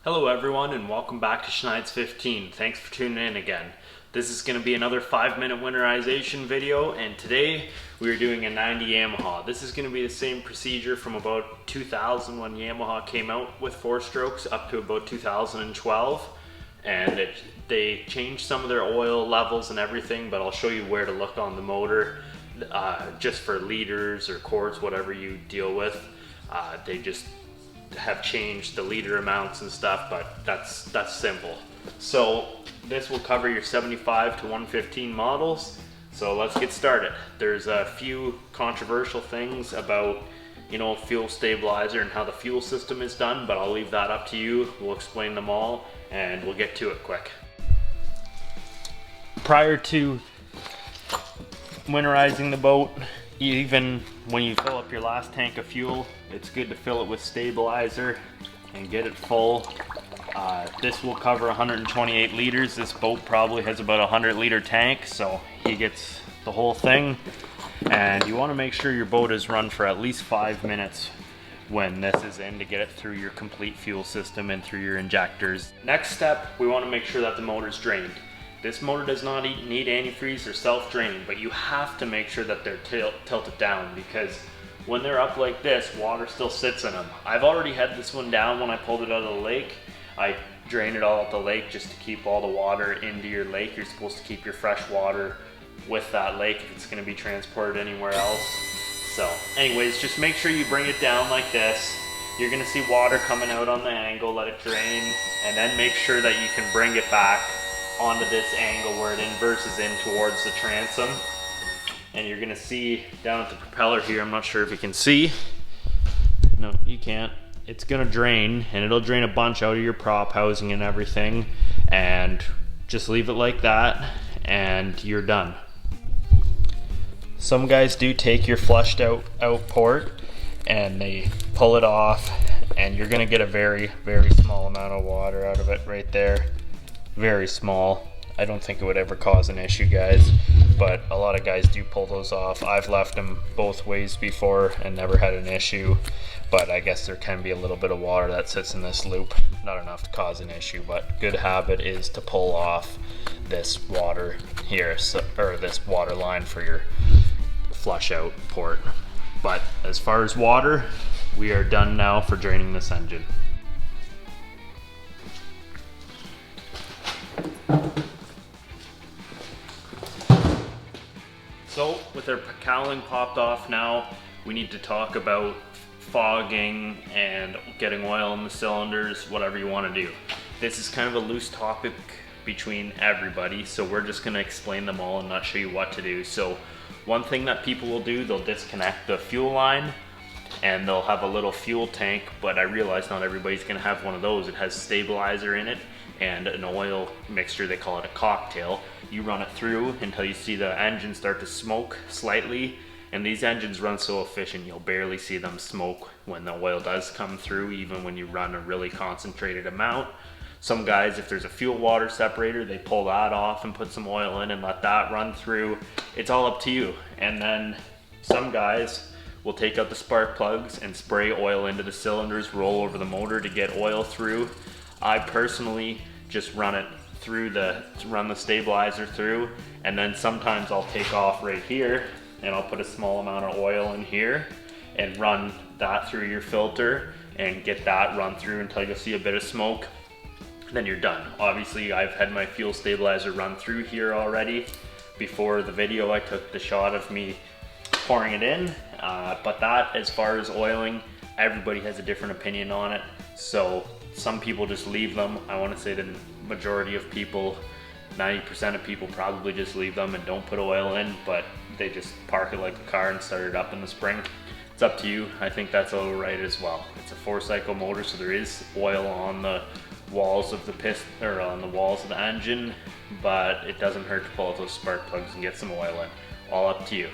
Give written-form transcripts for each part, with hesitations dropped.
Hello everyone and welcome back to Schneid's 15. Thanks for tuning in again. This is going to be another 5-minute winterization video, and today we are doing a 90 Yamaha. This is going to be the same procedure from about 2000 when Yamaha came out with 4-strokes up to about 2012, and they changed some of their oil levels and everything, but I'll show you where to look on the motor just for liters or quarts, whatever you deal with. They just have changed the liter amounts and stuff, but that's simple. So this will cover your 75 to 115 models. So let's get started. There's a few controversial things about, fuel stabilizer and how the fuel system is done, but I'll leave that up to you. We'll explain them all and we'll get to it quick. Prior to winterizing the boat, even when you fill up your last tank of fuel, it's good to fill it with stabilizer and get it full. This will cover 128 liters. This boat probably has about a 100-liter tank, so he gets the whole thing. And you want to make sure your boat is run for at least 5 minutes when this is in to get it through your complete fuel system and through your injectors. Next step, we want to make sure that the motor's drained. This motor does not need antifreeze or self-draining, but you have to make sure that they're tilted down, because when they're up like this, water still sits in them. I've already had this one down when I pulled it out of the lake. I drained it all out the lake just to keep all the water into your lake. You're supposed to keep your fresh water with that lake if it's going to be transported anywhere else. So anyways, just make sure you bring it down like this. You're going to see water coming out on the angle, let it drain, and then make sure that you can bring it back onto this angle where it inverses in towards the transom. And you're gonna see down at the propeller here, I'm not sure if you can see. No, you can't. It's gonna drain, and it'll drain a bunch out of your prop housing and everything. And just leave it like that, and you're done. Some guys do take your flushed out port and they pull it off, and you're gonna get a very, very small amount of water out of it right there. Very small. I don't think it would ever cause an issue, guys, but a lot of guys do pull those off. I've left them both ways before and never had an issue, but I guess there can be a little bit of water that sits in this loop. Not enough to cause an issue, but good habit is to pull off this water here, or this water line for your flush out port. But as far as water, we are done now for draining this engine. So with our cowling popped off now, we need to talk about fogging and getting oil in the cylinders, whatever you want to do. This is kind of a loose topic between everybody, so we're just going to explain them all and not show you what to do. So one thing that people will do, they'll disconnect the fuel line and they'll have a little fuel tank, but I realize not everybody's going to have one of those. It has stabilizer in it and an oil mixture, they call it a cocktail. You run it through until you see the engine start to smoke slightly, and these engines run so efficient you'll barely see them smoke when the oil does come through, even when you run a really concentrated amount. Some guys, if there's a fuel water separator, they pull that off and put some oil in and let that run through. It's all up to you. And then some guys will take out the spark plugs and spray oil into the cylinders, roll over the motor to get oil through. I personally just run the stabilizer through, and then sometimes I'll take off right here and I'll put a small amount of oil in here and run that through your filter and get that run through until you see a bit of smoke. Then you're done. Obviously I've had my fuel stabilizer run through here already. Before the video I took the shot of me pouring it in, but that, as far as oiling, everybody has a different opinion on it. So some people just leave them. I want to say the majority of people, 90% of people probably just leave them and don't put oil in, but they just park it like a car and start it up in the spring. It's up to you. I think that's all right as well. It's a 4-cycle motor, so there is oil on the walls of the piston, or on the walls of the engine, but it doesn't hurt to pull out those spark plugs and get some oil in. All up to you.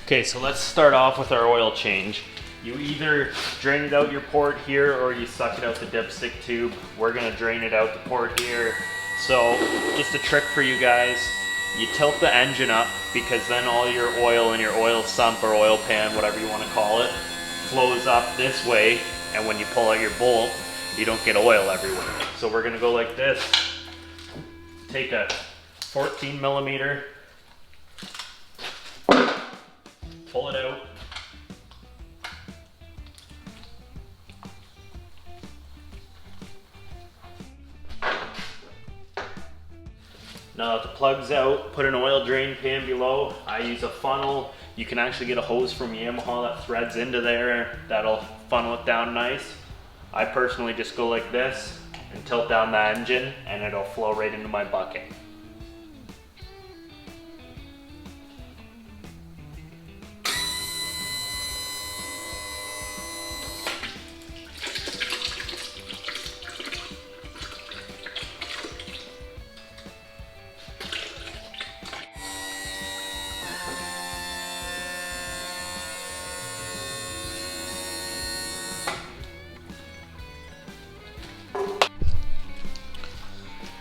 Okay, so let's start off with our oil change. You either drain it out your port here or you suck it out the dipstick tube. We're gonna drain it out the port here. So just a trick for you guys, you tilt the engine up, because then all your oil in your oil sump or oil pan, whatever you want to call it, flows up this way and when you pull out your bolt, you don't get oil everywhere. So we're gonna go like this. Take a 14 millimeter, pull it out. Now that the plug's out, put an oil drain pan below. I use a funnel. You can actually get a hose from Yamaha that threads into there. That'll funnel it down nice. I personally just go like this and tilt down the engine and it'll flow right into my bucket.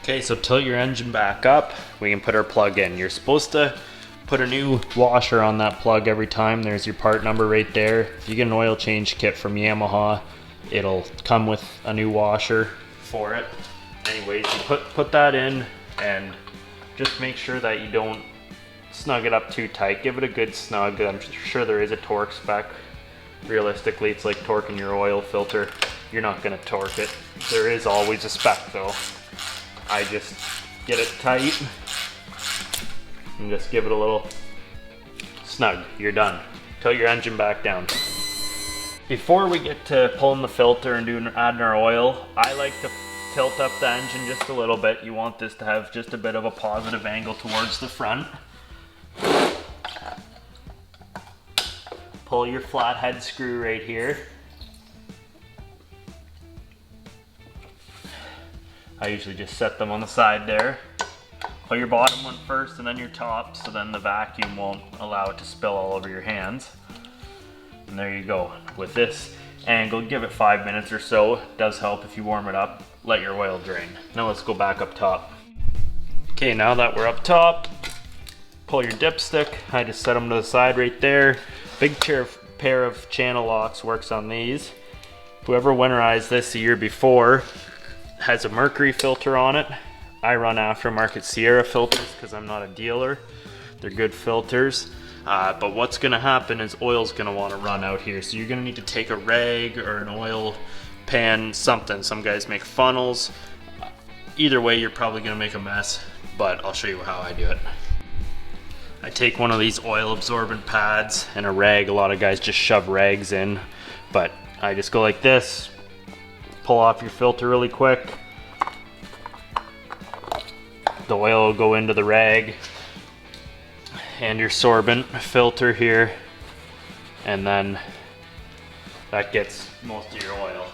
Okay, so tilt your engine back up, we can put our plug in. You're supposed to put a new washer on that plug every time. There's your part number right there. If you get an oil change kit from Yamaha, it'll come with a new washer for it. Anyways, you put that in and just make sure that you don't snug it up too tight. Give it a good snug. I'm sure there is a torque spec. Realistically, it's like torquing your oil filter. You're not gonna torque it. There is always a spec though. I just get it tight and just give it a little snug. You're done. Tilt your engine back down. Before we get to pulling the filter and adding our oil, I like to tilt up the engine just a little bit. You want this to have just a bit of a positive angle towards the front. Pull your flathead screw right here. I usually just set them on the side there. Pull your bottom one first and then your top, so then the vacuum won't allow it to spill all over your hands. And there you go. With this angle, give it 5 minutes or so. It does help if you warm it up. Let your oil drain. Now let's go back up top. Okay, now that we're up top, pull your dipstick. I just set them to the side right there. Big pair of channel locks works on these. Whoever winterized this the year before has a mercury filter on it. I run aftermarket Sierra filters because I'm not a dealer. They're good filters. But what's gonna happen is oil's gonna wanna run out here. So you're gonna need to take a rag or an oil pan, something. Some guys make funnels. Either way, you're probably gonna make a mess, but I'll show you how I do it. I take one of these oil absorbent pads and a rag. A lot of guys just shove rags in, but I just go like this, pull off your filter really quick. The oil will go into the rag and your sorbent filter here, and then that gets most of your oil.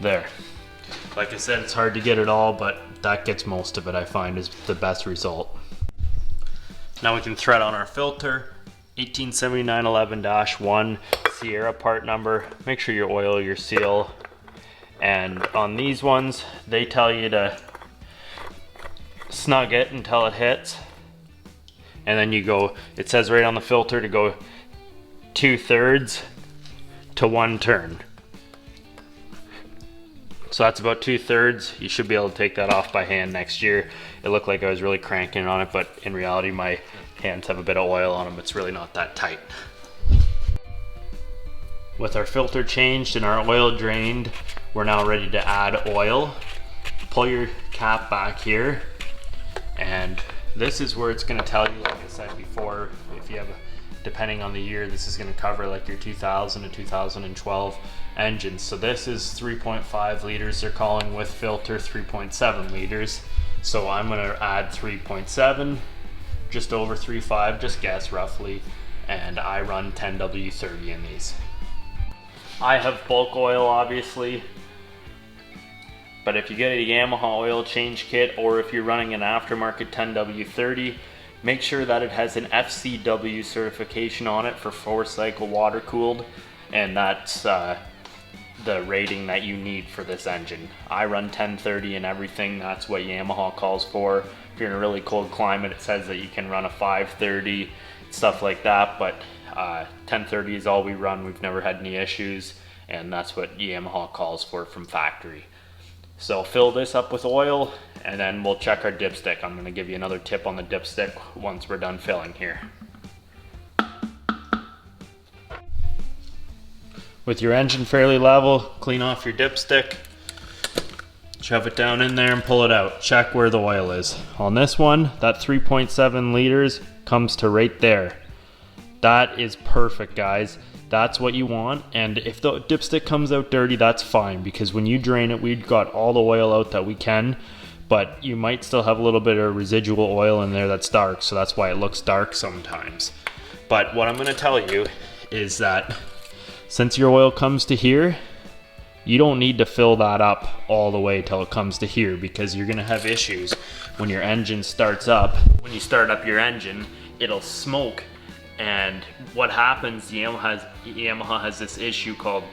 There. Like I said, it's hard to get it all, but that gets most of it, I find, is the best result. Now we can thread on our filter. 187911-1 Sierra part number. Make sure you oil your seal. And on these ones, they tell you to snug it until it hits. And then you go, it says right on the filter to go 2/3 to 1 turn. So that's about 2/3. You should be able to take that off by hand next year. It looked like I was really cranking on it, but in reality my hands have a bit of oil on them. It's really not that tight. With our filter changed and our oil drained, we're now ready to add oil. Pull your cap back here, and this is where it's going to tell you, like I said before, if you have depending on the year, this is going to cover like your 2000 to 2012 engines. So this is 3.5 liters, they're calling with filter 3.7 liters. So I'm going to add 3.7, just over 3.5, just guess roughly, and I run 10W30 in these. I have bulk oil obviously, but if you get a Yamaha oil change kit, or if you're running an aftermarket 10W30, make sure that it has an FCW certification on it for 4-cycle water cooled, and that's the rating that you need for this engine. I run 1030 and everything. That's what Yamaha calls for. if you're in a really cold climate, it says that you can run a 530, stuff like that, but 1030 is all we run. We've never had any issues, and that's what Yamaha calls for from factory. So fill this up with oil, and then we'll check our dipstick. I'm gonna give you another tip on the dipstick once we're done filling here. With your engine fairly level, clean off your dipstick, shove it down in there and pull it out. Check where the oil is. On this one, that 3.7 liters comes to right there. That is perfect, guys. That's what you want. And if the dipstick comes out dirty, that's fine, because when you drain it, we've got all the oil out that we can, but you might still have a little bit of residual oil in there that's dark, so that's why it looks dark sometimes. But what I'm gonna tell you is that since your oil comes to here, you don't need to fill that up all the way till it comes to here, because you're gonna have issues when your engine starts up. When you start up your engine, it'll smoke, and what happens, Yamaha has this issue called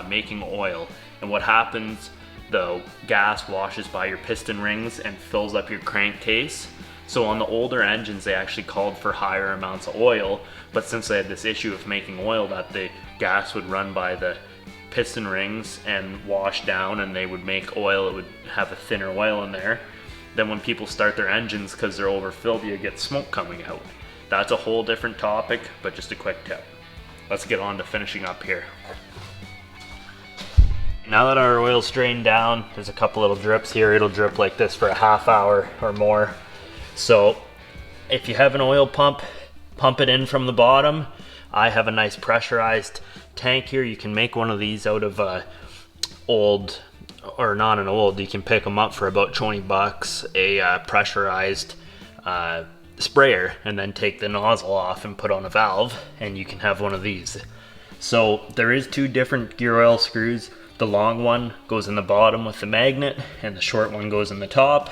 making oil, and what happens, the gas washes by your piston rings and fills up your crankcase. So on the older engines, they actually called for higher amounts of oil, but since they had this issue of making oil, that the gas would run by the piston rings and wash down, and they would make oil, it would have a thinner oil in there. Then when people start their engines, because they're overfilled, you get smoke coming out. That's a whole different topic, but just a quick tip. Let's get on to finishing up here. Now that our oil's drained down, there's a couple little drips here. It'll drip like this for a half hour or more. So if you have an oil pump, pump it in from the bottom. I have a nice pressurized tank here. You can make one of these out of old, or not an old, you can pick them up for about 20 bucks, a pressurized sprayer, and then take the nozzle off and put on a valve, and you can have one of these. So there is two different gear oil screws. The long one goes in the bottom with the magnet, and the short one goes in the top.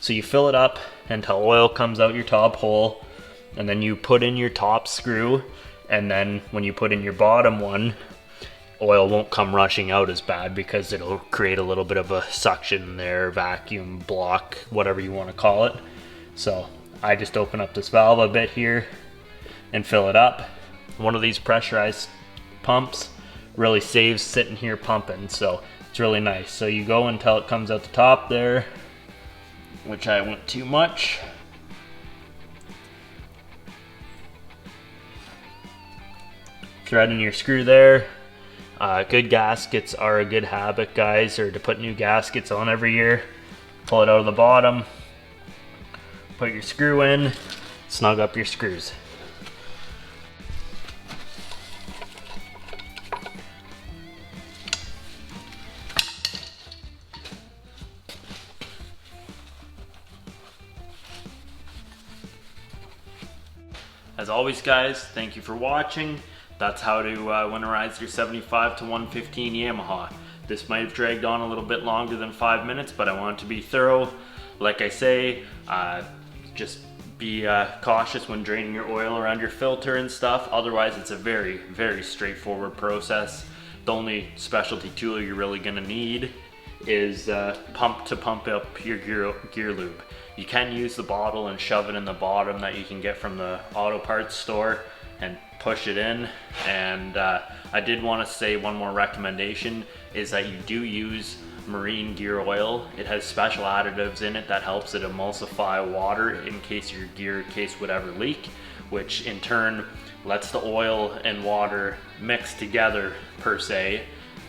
So you fill it up until oil comes out your top hole, and then you put in your top screw, and then when you put in your bottom one, oil won't come rushing out as bad, because it'll create a little bit of a suction there, vacuum block, whatever you want to call it. So I just open up this valve a bit here and fill it up. One of these pressurized pumps really saves sitting here pumping, so it's really nice. So you go until it comes out the top there, which I went too much. Thread in your screw there. Good gaskets are a good habit, guys, or to put new gaskets on every year. Pull it out of the bottom, put your screw in, snug up your screws. As always, guys, thank you for watching. That's how to winterize your 75 to 115 Yamaha. This might have dragged on a little bit longer than 5 minutes, but I want it to be thorough. Like I say, just be cautious when draining your oil around your filter and stuff. Otherwise, it's a very, very straightforward process. The only specialty tool you're really gonna need is pump to pump up your gear lube. You can use the bottle and shove it in the bottom that you can get from the auto parts store and push it in. And I did want to say one more recommendation is that you do use marine gear oil. It has special additives in it that helps it emulsify water in case your gear case would ever leak, which in turn lets the oil and water mix together per se,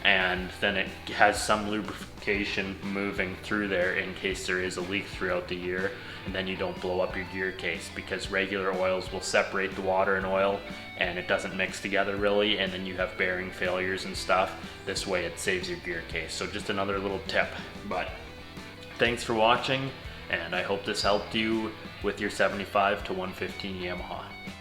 and then it has some lubrication moving through there in case there is a leak throughout the year, and then you don't blow up your gear case, because regular oils will separate the water and oil and it doesn't mix together really, and then you have bearing failures and stuff. This way it saves your gear case. So just another little tip. But thanks for watching, and I hope this helped you with your 75 to 115 Yamaha.